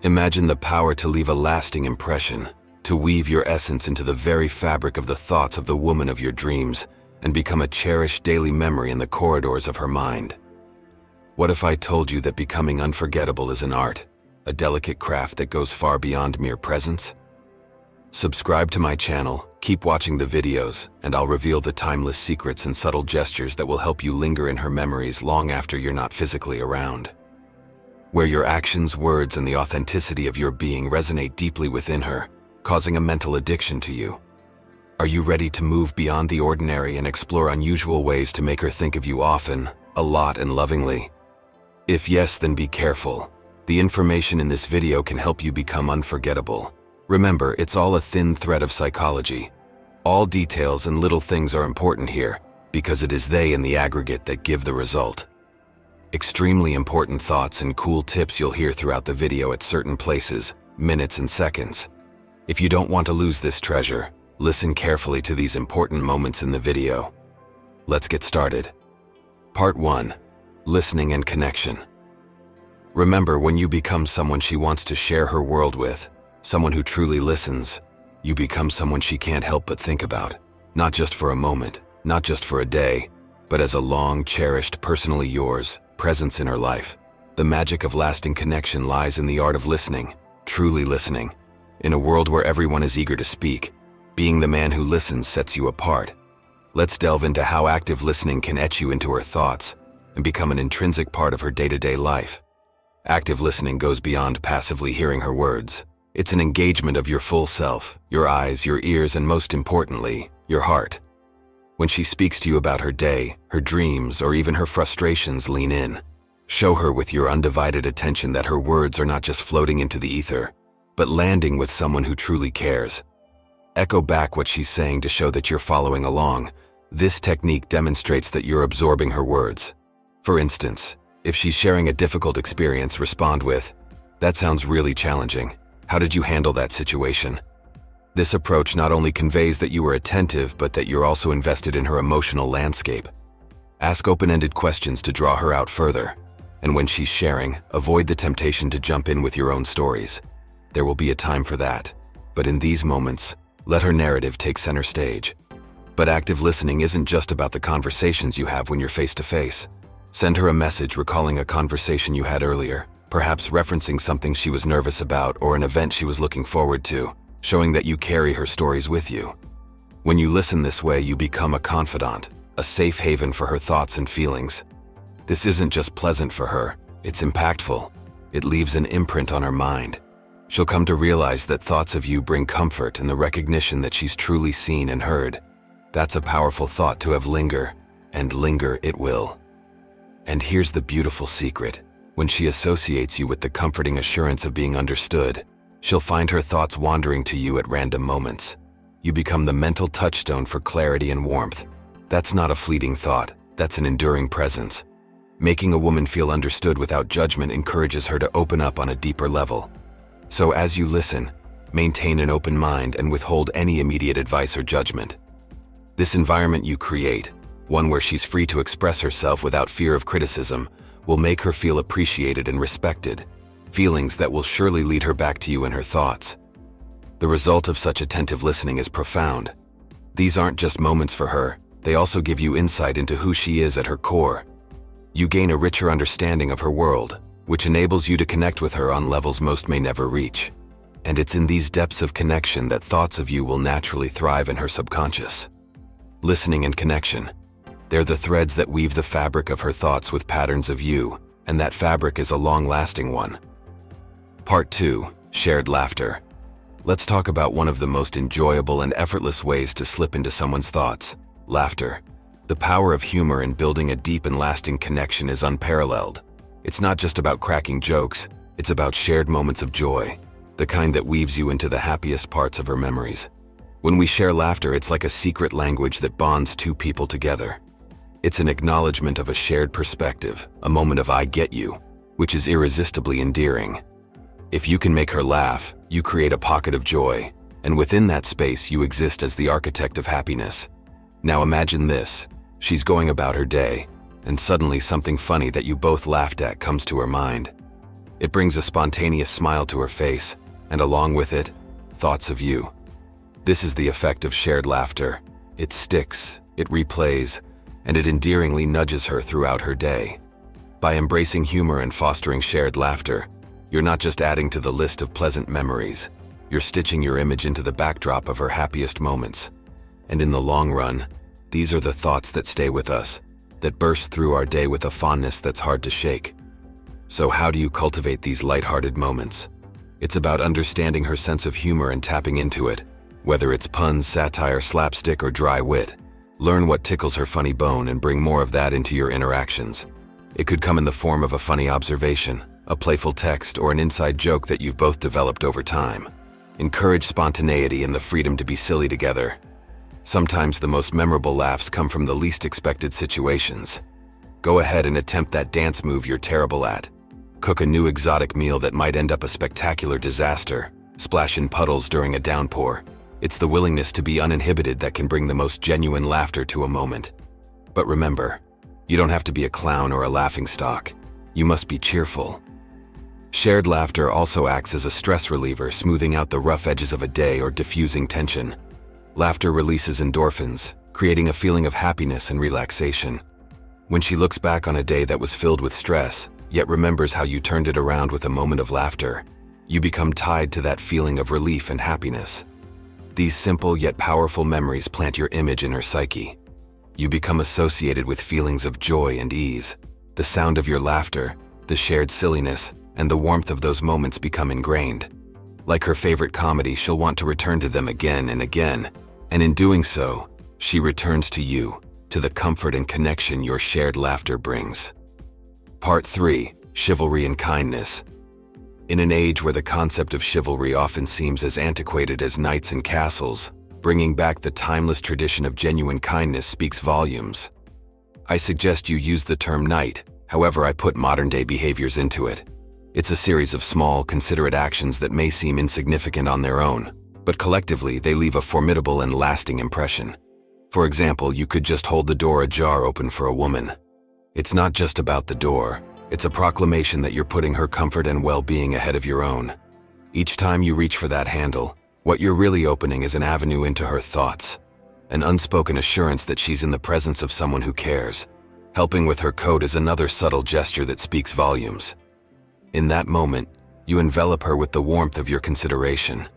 Imagine the power to leave a lasting impression, to weave your essence into the very fabric of the thoughts of the woman of your dreams and become a cherished daily memory in the corridors of her mind. What if I told you that becoming unforgettable is an art, a delicate craft that goes far beyond mere presence? Subscribe to my channel, keep watching the videos, and I'll reveal the timeless secrets and subtle gestures that will help you linger in her memories long after you're not physically around. Where your actions, words, and the authenticity of your being resonate deeply within her, causing a mental addiction to you. Are you ready to move beyond the ordinary and explore unusual ways to make her think of you often, a lot, and lovingly? If yes, then be careful. The information in this video can help you become unforgettable. Remember, it's all a thin thread of psychology. All details and little things are important here, because it is they in the aggregate that give the result. Extremely important thoughts and cool tips you'll hear throughout the video at certain places, minutes and seconds. If you don't want to lose this treasure, listen carefully to these important moments in the video. Let's get started. Part 1. Listening and connection. Remember, when you become someone she wants to share her world with, someone who truly listens, you become someone she can't help but think about, not just for a moment, not just for a day, but as a long, cherished, personally yours, presence in her life. The magic of lasting connection lies in the art of listening, truly listening. In a world where everyone is eager to speak, being the man who listens sets you apart. Let's delve into how active listening can etch you into her thoughts and become an intrinsic part of her day-to-day life. Active listening goes beyond passively hearing her words. It's an engagement of your full self, your eyes, your ears, and most importantly, your heart. When she speaks to you about her day, her dreams, or even her frustrations, lean in. Show her with your undivided attention that her words are not just floating into the ether, but landing with someone who truly cares. Echo back what she's saying to show that you're following along. This technique demonstrates that you're absorbing her words. For instance, if she's sharing a difficult experience, respond with, "That sounds really challenging. How did you handle that situation?" This approach not only conveys that you are attentive, but that you're also invested in her emotional landscape. Ask open-ended questions to draw her out further. And when she's sharing, avoid the temptation to jump in with your own stories. There will be a time for that. But in these moments, let her narrative take center stage. But active listening isn't just about the conversations you have when you're face-to-face. Send her a message recalling a conversation you had earlier, perhaps referencing something she was nervous about or an event she was looking forward to, showing that you carry her stories with you. When you listen this way, you become a confidant, a safe haven for her thoughts and feelings. This isn't just pleasant for her, it's impactful. It leaves an imprint on her mind. She'll come to realize that thoughts of you bring comfort and the recognition that she's truly seen and heard. That's a powerful thought to have linger, and linger it will. And here's the beautiful secret. When she associates you with the comforting assurance of being understood, she'll find her thoughts wandering to you at random moments. You become the mental touchstone for clarity and warmth. That's not a fleeting thought, that's an enduring presence. Making a woman feel understood without judgment encourages her to open up on a deeper level. So as you listen, maintain an open mind and withhold any immediate advice or judgment. This environment you create, one where she's free to express herself without fear of criticism, will make her feel appreciated and respected, feelings that will surely lead her back to you in her thoughts. The result of such attentive listening is profound. These aren't just moments for her, they also give you insight into who she is at her core. You gain a richer understanding of her world, which enables you to connect with her on levels most may never reach. And it's in these depths of connection that thoughts of you will naturally thrive in her subconscious. Listening and connection. They're the threads that weave the fabric of her thoughts with patterns of you, and that fabric is a long-lasting one. Part 2. Shared laughter. Let's talk about one of the most enjoyable and effortless ways to slip into someone's thoughts: laughter. The power of humor in building a deep and lasting connection is unparalleled. It's not just about cracking jokes, it's about shared moments of joy, the kind that weaves you into the happiest parts of her memories. When we share laughter, it's like a secret language that bonds two people together. It's an acknowledgement of a shared perspective, a moment of "I get you," which is irresistibly endearing. If you can make her laugh, you create a pocket of joy, and within that space you exist as the architect of happiness. Now imagine this. She's going about her day, and suddenly something funny that you both laughed at comes to her mind. It brings a spontaneous smile to her face, and along with it, thoughts of you. This is the effect of shared laughter. It sticks, it replays, and it endearingly nudges her throughout her day. By embracing humor and fostering shared laughter, you're not just adding to the list of pleasant memories, you're stitching your image into the backdrop of her happiest moments. And in the long run, these are the thoughts that stay with us, that burst through our day with a fondness that's hard to shake. So how do you cultivate these lighthearted moments? It's about understanding her sense of humor and tapping into it. Whether it's puns, satire, slapstick, or dry wit, learn what tickles her funny bone and bring more of that into your interactions. It could come in the form of a funny observation, a playful text, or an inside joke that you've both developed over time. Encourage spontaneity and the freedom to be silly together. Sometimes the most memorable laughs come from the least expected situations. Go ahead and attempt that dance move you're terrible at. Cook a new exotic meal that might end up a spectacular disaster. Splash in puddles during a downpour. It's the willingness to be uninhibited that can bring the most genuine laughter to a moment. But remember, you don't have to be a clown or a laughingstock. You must be cheerful. Shared laughter also acts as a stress reliever, smoothing out the rough edges of a day or diffusing tension. Laughter releases endorphins, creating a feeling of happiness and relaxation. When she looks back on a day that was filled with stress, yet remembers how you turned it around with a moment of laughter, you become tied to that feeling of relief and happiness. These simple yet powerful memories plant your image in her psyche. You become associated with feelings of joy and ease. The sound of your laughter, the shared silliness, and the warmth of those moments become ingrained. Like her favorite comedy, she'll want to return to them again and again, and in doing so, she returns to you, to the comfort and connection your shared laughter brings. Part 3. Chivalry and Kindness. In an age where the concept of chivalry often seems as antiquated as knights and castles, bringing back the timeless tradition of genuine kindness speaks volumes. I suggest you use the term knight, however I put modern-day behaviors into it. It's a series of small, considerate actions that may seem insignificant on their own, but collectively they leave a formidable and lasting impression. For example, you could just hold the door ajar open for a woman. It's not just about the door. It's a proclamation that you're putting her comfort and well-being ahead of your own. Each time you reach for that handle, what you're really opening is an avenue into her thoughts, an unspoken assurance that she's in the presence of someone who cares. Helping with her coat is another subtle gesture that speaks volumes. In that moment, you envelop her with the warmth of your consideration.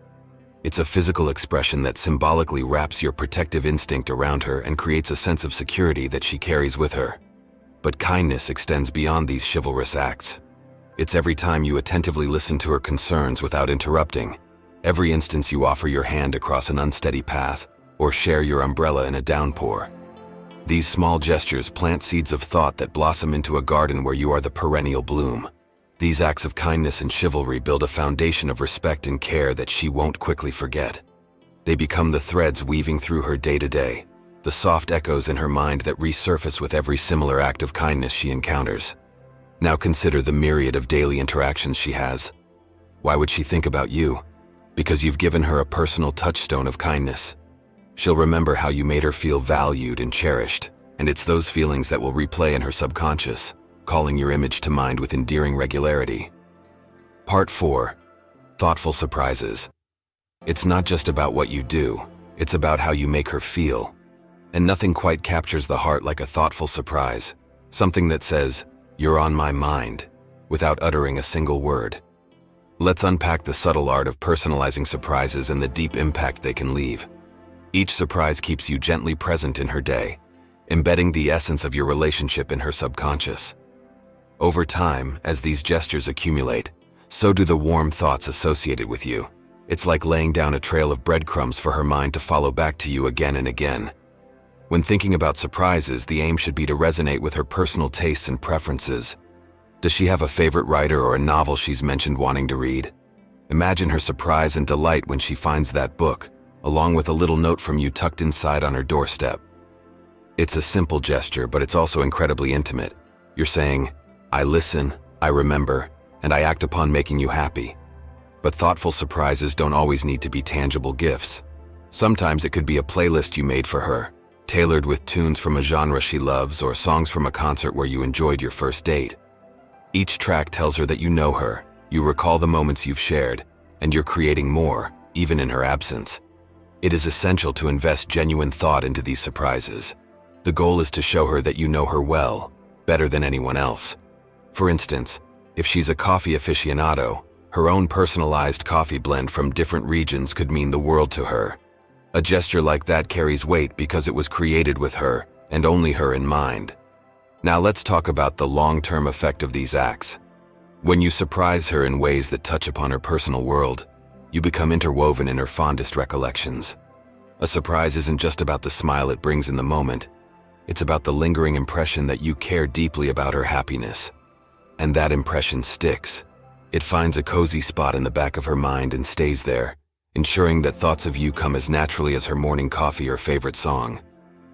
It's a physical expression that symbolically wraps your protective instinct around her and creates a sense of security that she carries with her. But kindness extends beyond these chivalrous acts. It's every time you attentively listen to her concerns without interrupting, every instance you offer your hand across an unsteady path, or share your umbrella in a downpour. These small gestures plant seeds of thought that blossom into a garden where you are the perennial bloom. These acts of kindness and chivalry build a foundation of respect and care that she won't quickly forget. They become the threads weaving through her day-to-day, the soft echoes in her mind that resurface with every similar act of kindness she encounters. Now consider the myriad of daily interactions she has. Why would she think about you? Because you've given her a personal touchstone of kindness. She'll remember how you made her feel valued and cherished, and it's those feelings that will replay in her subconscious, calling your image to mind with endearing regularity. Part 4. Thoughtful surprises. It's not just about what you do, it's about how you make her feel. And nothing quite captures the heart like a thoughtful surprise, something that says, "You're on my mind," without uttering a single word. Let's unpack the subtle art of personalizing surprises and the deep impact they can leave. Each surprise keeps you gently present in her day, embedding the essence of your relationship in her subconscious. Over time, as these gestures accumulate, so do the warm thoughts associated with you. It's like laying down a trail of breadcrumbs for her mind to follow back to you again and again. When thinking about surprises, the aim should be to resonate with her personal tastes and preferences. Does she have a favorite writer or a novel she's mentioned wanting to read? Imagine her surprise and delight when she finds that book, along with a little note from you tucked inside on her doorstep. It's a simple gesture, but it's also incredibly intimate. You're saying, "I listen, I remember, and I act upon making you happy." But thoughtful surprises don't always need to be tangible gifts. Sometimes it could be a playlist you made for her, tailored with tunes from a genre she loves or songs from a concert where you enjoyed your first date. Each track tells her that you know her, You recall the moments you've shared, and you're creating more, even in her absence. It is essential to invest genuine thought into these surprises. The goal is to show her that you know her well, better than anyone else. For instance, if she's a coffee aficionado, her own personalized coffee blend from different regions could mean the world to her. A gesture like that carries weight because it was created with her, and only her in mind. Now let's talk about the long-term effect of these acts. When you surprise her in ways that touch upon her personal world, you become interwoven in her fondest recollections. A surprise isn't just about the smile it brings in the moment. It's about the lingering impression that you care deeply about her happiness. And that impression sticks. It finds a cozy spot in the back of her mind and stays there, ensuring that thoughts of you come as naturally as her morning coffee or favorite song.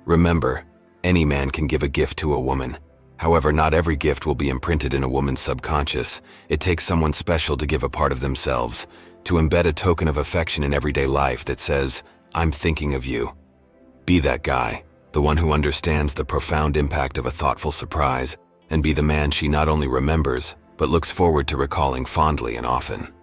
Remember, any man can give a gift to a woman. However, not every gift will be imprinted in a woman's subconscious. It takes someone special to give a part of themselves, to embed a token of affection in everyday life that says, "I'm thinking of you." Be that guy, the one who understands the profound impact of a thoughtful surprise, and be the man she not only remembers, but looks forward to recalling fondly and often.